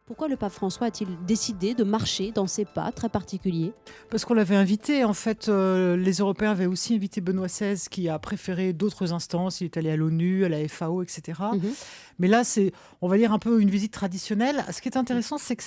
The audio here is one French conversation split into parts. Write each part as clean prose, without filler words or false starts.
Pourquoi le pape François a-t-il décidé de marcher dans ces pas très particuliers? Parce qu'on l'avait invité, en fait, les Européens avaient aussi invité Benoît XVI qui a préféré d'autres instances. Il est allé à l'ONU, à la FAO, et cetera. Mhm. Mais là, c'est, on va dire, un peu une visite traditionnelle. Ce qui est intéressant, c'est que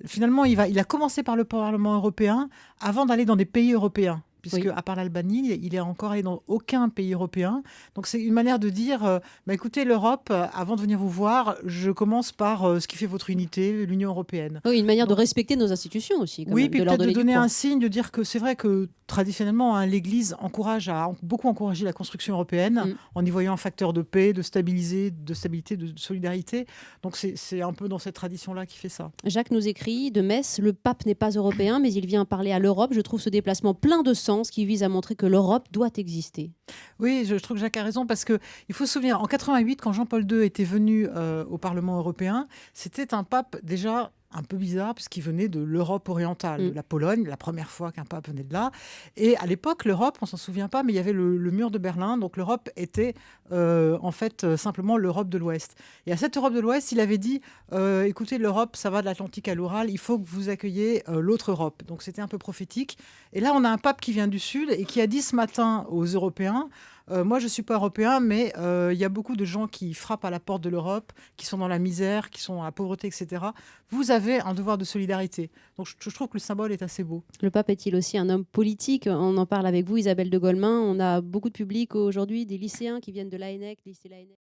finalement, il a commencé par le Parlement européen avant d'aller dans des pays européens. Puisque, Oui. à part l'Albanie, il est encore allé dans aucun pays européen. Donc, c'est une manière de dire, bah, écoutez, l'Europe, avant de venir vous voir, je commence par ce qui fait votre unité, l'Union européenne. Oui, une manière de Donc, respecter nos institutions aussi, quand oui, même, puis de leur peut-être de donner du donner un poids. signe, de dire que c'est vrai que traditionnellement, hein, l'Église a beaucoup encouragé la construction européenne Mm. en y voyant un facteur de paix, de stabilité, de solidarité. Donc c'est un peu dans cette tradition-là qui fait ça. Jacques nous écrit de Metz: le pape n'est pas européen, mais il vient parler à l'Europe. Je trouve ce déplacement plein de sens qui vise à montrer que l'Europe doit exister. Oui, je trouve que Jacques a raison parce que il faut se souvenir, en 88, quand Jean-Paul II était venu au Parlement européen, c'était un pape déjà un peu bizarre puisqu'il venait de l'Europe orientale, de Mm. la Pologne, la première fois qu'un pape venait de là. Et à l'époque, l'Europe, on s'en souvient pas, mais il y avait le mur de Berlin, donc l'Europe était en fait simplement l'Europe de l'Ouest. Et à cette Europe de l'Ouest, il avait dit, écoutez, l'Europe, ça va de l'Atlantique à l'Oural, il faut que vous accueilliez l'autre Europe. Donc c'était un peu prophétique. Et là, on a un pape qui vient du Sud et qui a dit ce matin aux Européens, moi, je ne suis pas européen, mais il y a beaucoup de gens qui frappent à la porte de l'Europe, qui sont dans la misère, qui sont à la pauvreté, etc. Vous avez un devoir de solidarité. Donc, je trouve que le symbole est assez beau. Le pape est-il aussi un homme politique? On en parle avec vous, Isabelle de Golemin. On a beaucoup de public aujourd'hui, des lycéens qui viennent de l'ANEC, lycée l'ANEC.